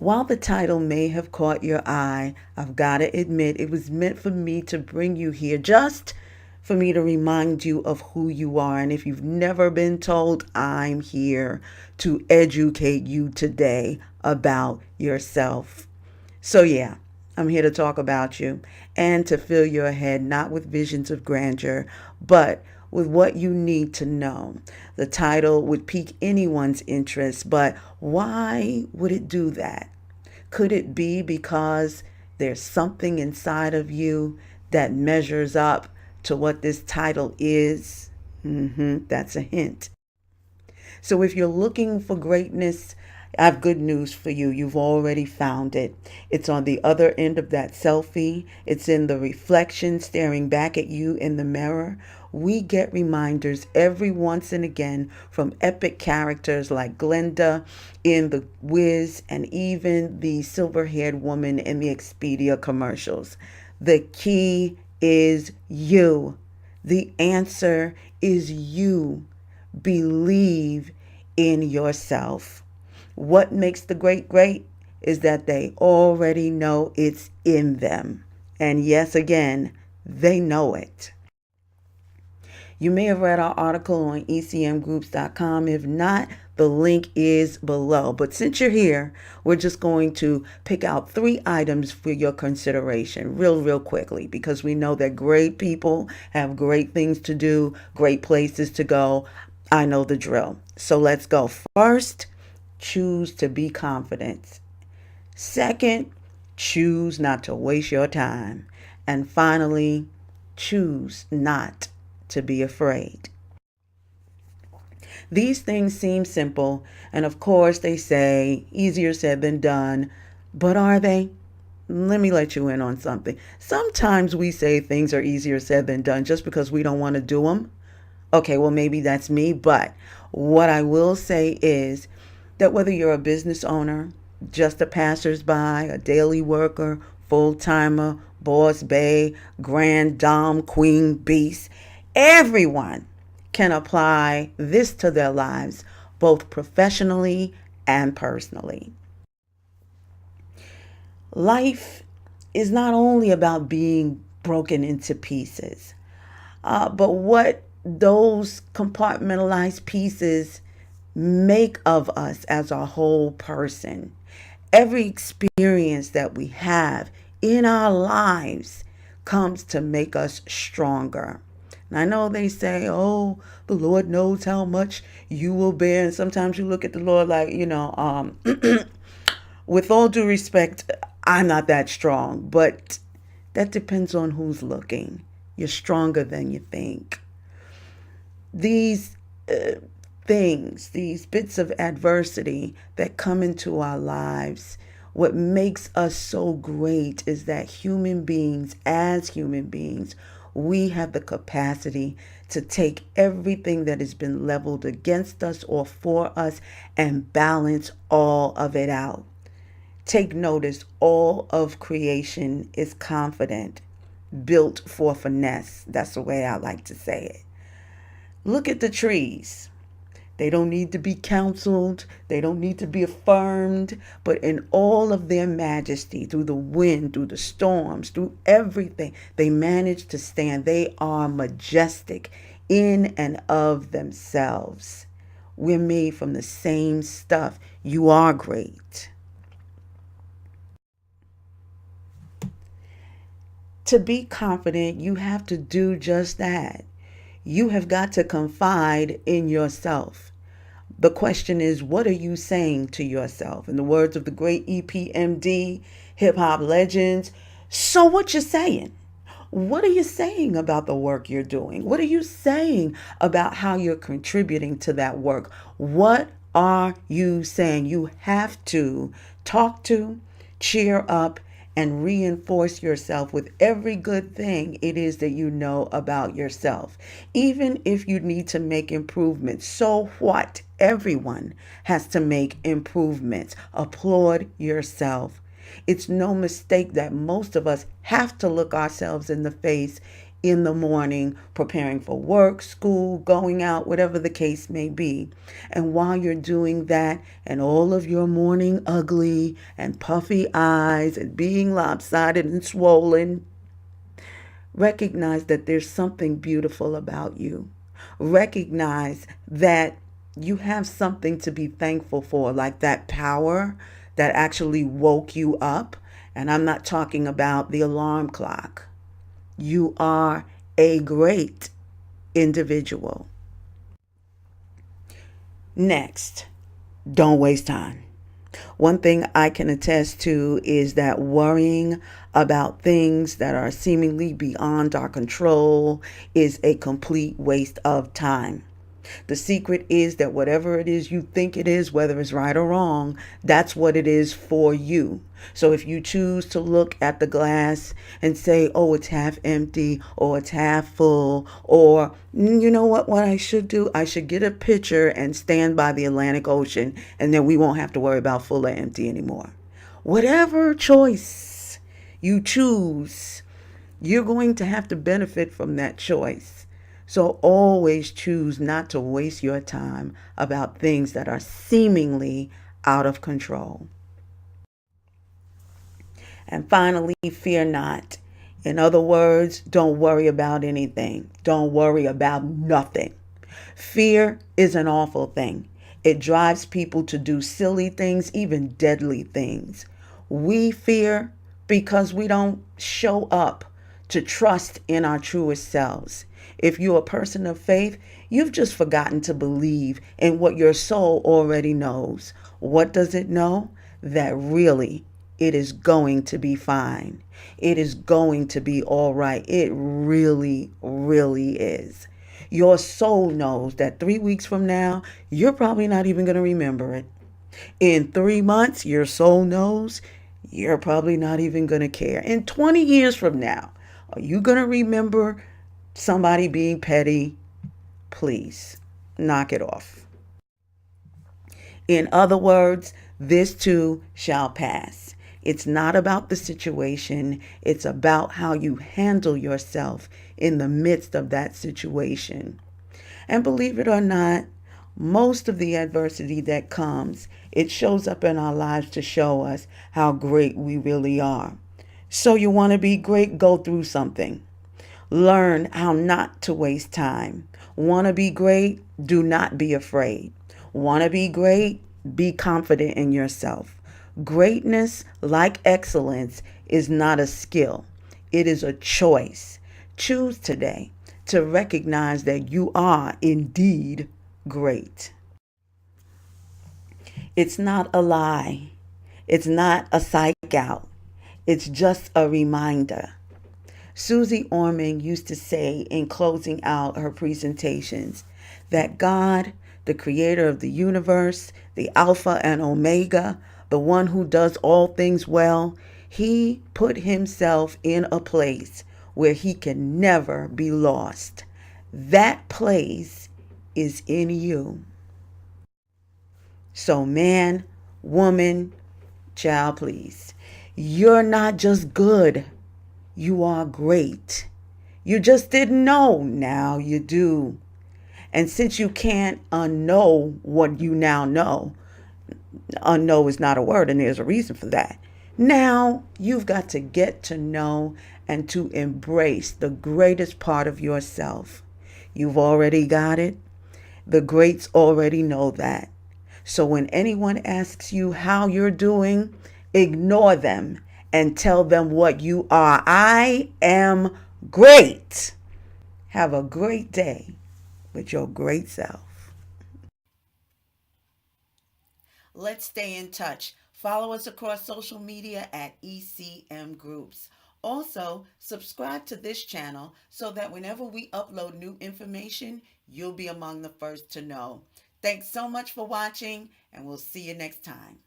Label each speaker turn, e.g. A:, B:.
A: While the title may have caught your eye, I've got to admit it was meant for me to bring you here, just for me to remind you of who you are. And if you've never been told, I'm here to educate you today about yourself. So, yeah, I'm here to talk about you and to fill your head not with visions of grandeur, but with what you need to know. The title would pique anyone's interest, but why would it do that? Could it be because there's something inside of you that measures up to what this title is? That's a hint. So if you're looking for greatness, I have good news for you. You've already found it. It's on the other end of that selfie. It's in the reflection staring back at you in the mirror. We get reminders every once and again from epic characters like Glenda in The Wiz and even the silver haired woman in the Expedia commercials. The key is you. The answer is you. Believe in yourself. What makes the great great is that they already know it's in them. And yes, again, they know it. You may have read our article on ecmgroups.com. If not, the link is below. But since you're here, we're just going to pick out 3 items for your consideration real quickly, because we know that great people have great things to do, great places to go. I know the drill. So let's go. First, choose to be confident. Second, choose not to waste your time. And finally, choose not to be afraid. These things seem simple, and of course they say easier said than done, but are they? Let me let you in on something. Sometimes we say things are easier said than done just because we don't want to do them. Okay, well, maybe that's me, but what I will say is that whether you're a business owner, just a passersby, a daily worker, full timer, boss bae, grand dame, queen beast, everyone can apply this to their lives, both professionally and personally. Life is not only about being broken into pieces, but what those compartmentalized pieces make of us as a whole person. Every experience that we have in our lives comes to make us stronger. And I know they say, oh, the Lord knows how much you will bear. And sometimes you look at the Lord like, with all due respect, I'm not that strong. But that depends on who's looking. You're stronger than you think. These things, these bits of adversity that come into our lives, what makes us so great is that as human beings, we have the capacity to take everything that has been leveled against us or for us and balance all of it out. Take notice, all of creation is confident, built for finesse. That's the way I like to say it. Look at the trees. They don't need to be counseled. They don't need to be affirmed. But in all of their majesty, through the wind, through the storms, through everything, they manage to stand. They are majestic in and of themselves. We're made from the same stuff. You are great. To be confident, you have to do just that. You have got to confide in yourself. The question is, what are you saying to yourself? In the words of the great EPMD, hip hop legends, so what you saying? What are you saying about the work you're doing? What are you saying about how you're contributing to that work? What are you saying? You have to talk to, cheer up, and reinforce yourself with every good thing it is that you know about yourself. Even if you need to make improvements, so what? Everyone has to make improvements. Applaud yourself. It's no mistake that most of us have to look ourselves in the face in the morning, preparing for work, school, going out, whatever the case may be. And while you're doing that, and all of your morning ugly and puffy eyes and being lopsided and swollen, recognize that there's something beautiful about you. Recognize that you have something to be thankful for, like that power that actually woke you up. And I'm not talking about the alarm clock. You are a great individual. Next, don't waste time. One thing I can attest to is that worrying about things that are seemingly beyond our control is a complete waste of time. The secret is that whatever it is you think it is, whether it's right or wrong, that's what it is for you. So if you choose to look at the glass and say, oh, it's half empty or it's half full, or you know what I should do? I should get a picture and stand by the Atlantic Ocean, and then we won't have to worry about full or empty anymore. Whatever choice you choose, you're going to have to benefit from that choice. So always choose not to waste your time about things that are seemingly out of control. And finally, fear not. In other words, don't worry about anything. Don't worry about nothing. Fear is an awful thing. It drives people to do silly things, even deadly things. We fear because we don't show up to trust in our truest selves. If you're a person of faith, you've just forgotten to believe in what your soul already knows. What does it know? That really it is going to be fine. It is going to be all right. It really, really is. Your soul knows that 3 weeks from now, you're probably not even going to remember it. In 3 months, your soul knows you're probably not even going to care. In 20 years from now, are you going to remember somebody being petty? Please, knock it off. In other words, this too shall pass. It's not about the situation, it's about how you handle yourself in the midst of that situation. And believe it or not, most of the adversity that comes, it shows up in our lives to show us how great we really are. So you want to be great? Go through something. Learn how not to waste time. Want to be great? Do not be afraid. Want to be great? Be confident in yourself. Greatness, like excellence, is not a skill. It is a choice. Choose today to recognize that you are indeed great. It's not a lie. It's not a psych out. It's just a reminder. Susie Orman used to say in closing out her presentations that God, the creator of the universe, the Alpha and Omega, the one who does all things well, he put himself in a place where he can never be lost. That place is in you. So man, woman, child, please, you're not just good. You are great. You just didn't know. Now you do. And since you can't unknow what you now know, unknow is not a word, and there's a reason for that. Now you've got to get to know and to embrace the greatest part of yourself. You've already got it. The greats already know that. So when anyone asks you how you're doing, ignore them and tell them what you are. I am great. Have a great day with your great self. Let's stay in touch. Follow us across social media at ECM Groups. Also, subscribe to this channel so that whenever we upload new information, you'll be among the first to know. Thanks so much for watching, and we'll see you next time.